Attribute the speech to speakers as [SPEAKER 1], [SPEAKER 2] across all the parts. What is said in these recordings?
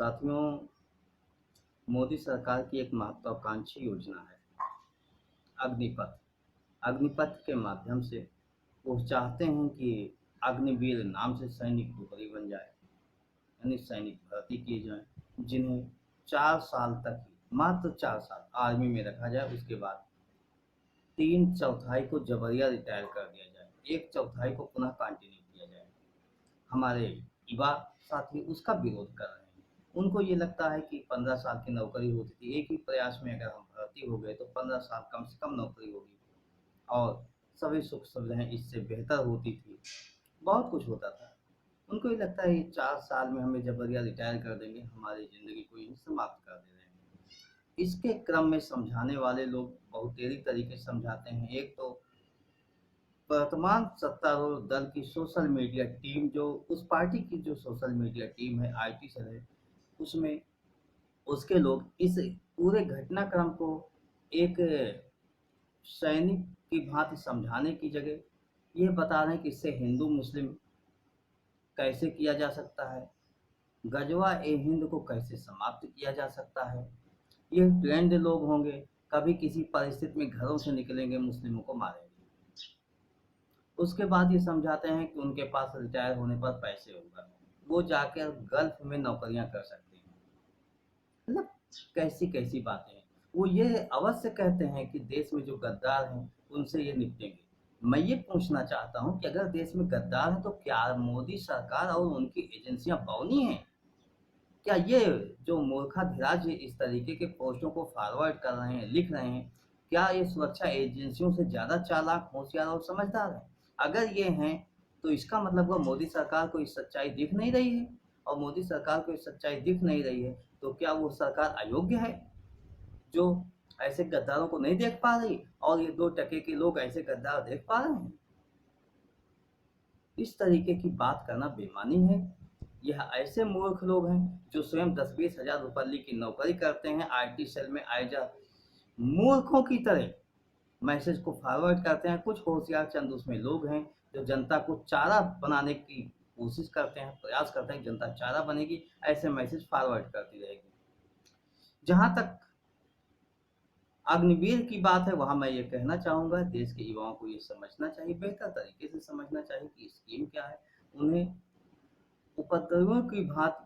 [SPEAKER 1] साथियों, मोदी सरकार की एक महत्वाकांक्षी योजना है अग्निपथ। अग्निपथ के माध्यम से वो चाहते हैं कि अग्निवीर नाम से सैनिक टुकड़ी बन जाए, यानी सैनिक भर्ती किए जाएं, जिन्हें 4 साल तक ही, मात्र 4 साल आर्मी में रखा जाए। उसके बाद 3/4 को जबरिया रिटायर कर दिया जाए, 1/4 को पुनः कंटिन्यू किया जाए। हमारे युवा साथी उसका विरोध कर रहे हैं। उनको ये लगता है कि 15 साल की नौकरी होती थी, एक ही प्रयास में अगर हम भर्ती हो गए तो 15 साल कम से कम नौकरी होगी और सभी सुख सुविधाएं इससे बेहतर होती थी, बहुत कुछ होता था। उनको ये लगता है ये 4 साल में हमें जबरिया रिटायर कर देंगे, हमारी ज़िंदगी को यहीं समाप्त कर दे रहे हैं। इसके क्रम में समझाने वाले लोग बहुतेरी तरीके से समझाते हैं। एक तो वर्तमान सत्तारूढ़ दल की सोशल मीडिया टीम, जो उस पार्टी की जो सोशल मीडिया टीम है, आईटी सेल है, उसमें उसके लोग इस पूरे घटनाक्रम को एक सैनिक की भांति समझाने की जगह ये बता रहे हैं कि इससे हिंदू मुस्लिम कैसे किया जा सकता है, गजवा ए हिंद को कैसे समाप्त किया जा सकता है। ये ट्रेंड लोग होंगे, कभी किसी परिस्थिति में घरों से निकलेंगे, मुस्लिमों को मारेंगे। उसके बाद ये समझाते हैं कि उनके पास रिटायर होने पर पैसे होगा, वो जाकर गल्फ में नौकरियां कर सकते हैं। मतलब कैसी कैसी बातें हैं। वो ये अवश्य कहते हैं कि देश में जो गद्दार हैं उनसे ये निपटेंगे। मैं ये पूछना चाहता हूँ कि अगर देश में गद्दार हैं तो क्या मोदी सरकार और उनकी एजेंसियां बौनी हैं? क्या ये जो मूर्खाधिराज इस तरीके के पोस्टों को फॉरवर्ड कर रहे हैं, लिख रहे हैं, क्या ये सुरक्षा एजेंसियों से ज़्यादा चालाक, होशियार और समझदार हैं? अगर ये हैं तो इसका मतलब वो मोदी सरकार को ये सच्चाई दिख नहीं रही है, और मोदी सरकार को ये सच्चाई दिख नहीं रही है तो क्या वो सरकार अयोग्य है जो ऐसे गद्दारों को नहीं देख पा रही, और ये 2 टके के लोग ऐसे गद्दार देख पा रहे हैं? इस तरीके की बात करना बेईमानी है। यह ऐसे मूर्ख लोग हैं जो स्वयं 10-20 हज़ार रुपये की नौकरी करते हैं, आईटी सेल में आए जा मूर्खों की तरह मैसेज को फॉरवर्ड करते हैं। कुछ होशियार चंद उसमें लोग हैं जो जनता को चारा बनाने की कोशिश करते हैं, प्रयास करते हैं जनता चारा बनेगी, ऐसे मैसेज फॉरवर्ड करती रहेगी। जहां तक अग्निवीर की बात है, वहां मैं ये कहना चाहूंगा देश के युवाओं को ये समझना चाहिए, बेहतर तरीके से समझना चाहिए कि स्कीम क्या है। उन्हें उपद्रवियों की भांति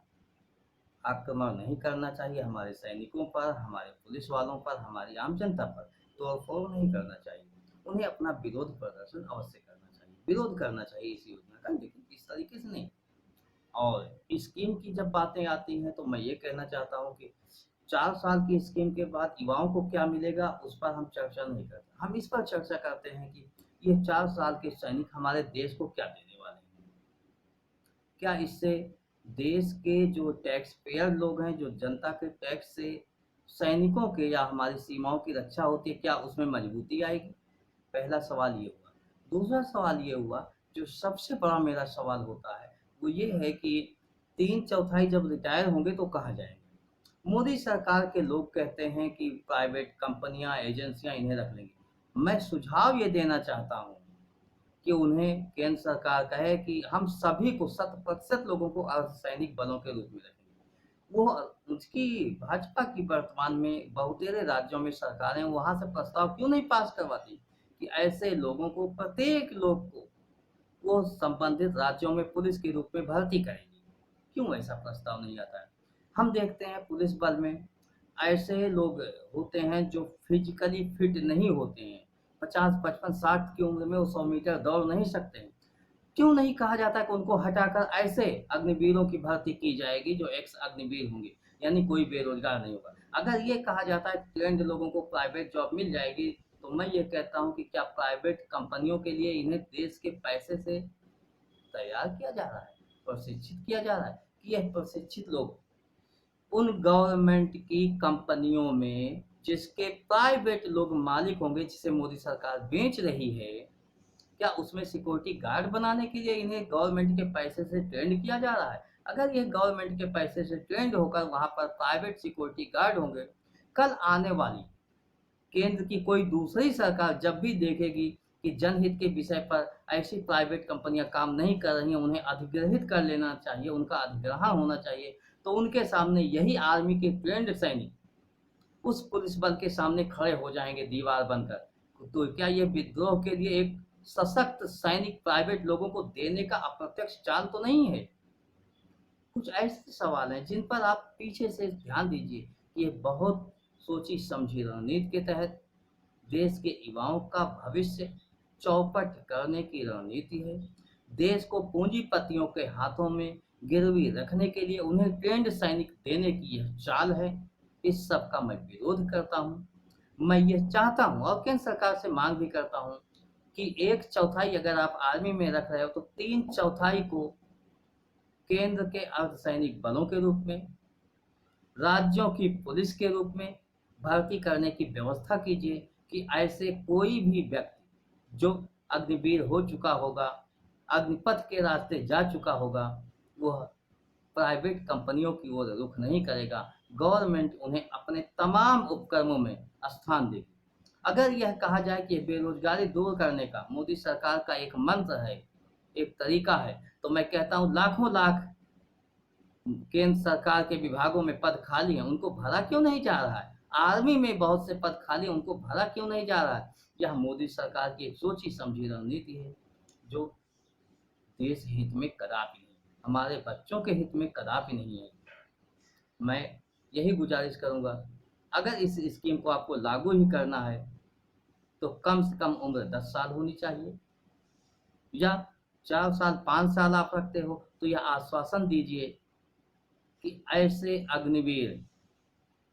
[SPEAKER 1] आक्रमण नहीं करना चाहिए, हमारे सैनिकों पर, हमारे पुलिस वालों पर, हमारी आम जनता पर तोड़-फोड़ नहीं करना चाहिए। उन्हें अपना विरोध प्रदर्शन अवश्य करना चाहिए, विरोध करना चाहिए इस योजना का, लेकिन इस तरीके से नहीं। और स्कीम की जब बातें आती हैं तो मैं ये कहना चाहता हूँ कि 4 साल की स्कीम के बाद युवाओं को क्या मिलेगा उस पर हम चर्चा नहीं करते। हम इस पर चर्चा करते हैं कि ये 4 साल के सैनिक हमारे देश को क्या देने वाले हैं। क्या इससे देश के जो टैक्स पेयर लोग हैं, जो जनता के टैक्स से सैनिकों के या हमारी सीमाओं की रक्षा होती है, क्या उसमें मजबूती आएगी? पहला सवाल ये हुआ। दूसरा सवाल ये हुआ, जो सबसे बड़ा मेरा सवाल होता है, वो ये है कि 3/4 जब रिटायर होंगे तो कहाँ जाएँगे? मोदी सरकार के लोग कहते हैं कि प्राइवेट कंपनियां, एजेंसियां इन्हें रख लेंगी। मैं सुझाव ये देना चाहता हूँ कि उन्हें केंद्र सरकार कहे कि हम सभी को 100% लोगों को अर्धसैनिक बलों के रूप में रखेंगे। वो उसकी भाजपा की वर्तमान में बहुतेरे राज्यों में सरकारें वहां से प्रस्ताव क्यों नहीं पास करवाती कि ऐसे लोगों को, प्रत्येक लोग को वो संबंधित राज्यों में पुलिस के रूप में भर्ती करेगी? क्यों ऐसा प्रस्ताव नहीं आता है? हम देखते हैं पुलिस बल में ऐसे लोग होते हैं जो फिजिकली फिट नहीं होते हैं, 50, 55, 60 की उम्र में वो 100 मीटर दौड़ नहीं सकते हैं। क्यों नहीं कहा जाता कि उनको हटाकर ऐसे अग्निवीरों की भर्ती की जाएगी जो एक्स अग्निवीर होंगे, यानी कोई बेरोजगार नहीं होगा। अगर ये कहा जाता है कि ट्रेंड लोगों को प्राइवेट जॉब मिल जाएगी, तो मैं ये कहता हूँ कि क्या प्राइवेट कंपनियों के लिए इन्हें देश के पैसे से तैयार किया जा रहा है, प्रशिक्षित किया जा रहा है, कि यह प्रशिक्षित लोग उन गवर्नमेंट की कंपनियों में, जिसके प्राइवेट लोग मालिक होंगे, जिसे मोदी सरकार बेच रही है, क्या उसमें सिक्योरिटी गार्ड बनाने के लिए इन्हें गवर्नमेंट के पैसे से ट्रेंड किया जा रहा है? अगर ये गवर्नमेंट के पैसे से ट्रेंड होकर वहां पर प्राइवेट सिक्योरिटी गार्ड होंगे, कल आने वाली केंद्र की कोई दूसरी सरकार जब भी देखेगी कि जनहित के विषय पर ऐसी प्राइवेट कंपनियां काम नहीं कर रही हैं, उन्हें अधिग्रहित कर लेना चाहिए, उनका अधिग्रहण होना चाहिए, तो उनके सामने यही आर्मी के ट्रेंड सैनिक उस पुलिस बल के सामने खड़े हो जाएंगे दीवार बनकर। तो क्या ये विद्रोह के लिए एक सशक्त सैनिक प्राइवेट लोगों को देने का अप्रत्यक्ष चाल तो नहीं है? कुछ ऐसे सवाल हैं जिन पर आप पीछे से ध्यान दीजिए कि ये बहुत सोची समझी रणनीति के तहत देश के युवाओं का भविष्य चौपट करने की रणनीति है। देश को पूंजीपतियों के हाथों में गिरवी रखने के लिए उन्हें ट्रेंड सैनिक देने की यह चाल है। इस सब का मैं विरोध करता हूँ। मैं ये चाहता हूँ और केंद्र सरकार से मांग भी करता हूँ कि 1/4 अगर आप आर्मी में रख रहे हो तो 3/4 को केंद्र के अर्धसैनिक बलों के रूप में, राज्यों की पुलिस के रूप में भर्ती करने की व्यवस्था कीजिए कि ऐसे कोई भी व्यक्ति जो अग्निवीर हो चुका होगा, अग्निपथ के रास्ते जा चुका होगा, वह प्राइवेट कंपनियों की ओर रुख नहीं करेगा। गवर्नमेंट उन्हें अपने तमाम उपक्रमों में स्थान देगी। अगर यह कहा जाए कि बेरोजगारी दूर करने का मोदी सरकार का एक मंत्र है, एक तरीका है, तो मैं कहता हूँ लाखों लाख केंद्र सरकार के विभागों में पद खाली हैं, उनको भरा क्यों नहीं जा रहा है? आर्मी में बहुत से पद खाली हैं, उनको भरा क्यों नहीं जा रहा है? यह मोदी सरकार की एक सोची समझी रणनीति है जो देश हित में कदापि नहीं, हमारे बच्चों के हित में कदापि नहीं है। मैं यही गुजारिश करूंगा, अगर इस स्कीम को आपको लागू ही करना है तो कम से कम उम्र 10 साल होनी चाहिए, या 4 साल 5 साल आप रखते हो तो यह आश्वासन दीजिए कि ऐसे अग्निवीर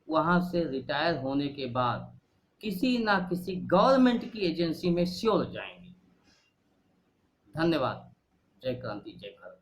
[SPEAKER 1] वहां से रिटायर होने के बाद किसी ना किसी गवर्नमेंट की एजेंसी में श्योर जाएंगे। धन्यवाद। जय क्रांति, जय भारत।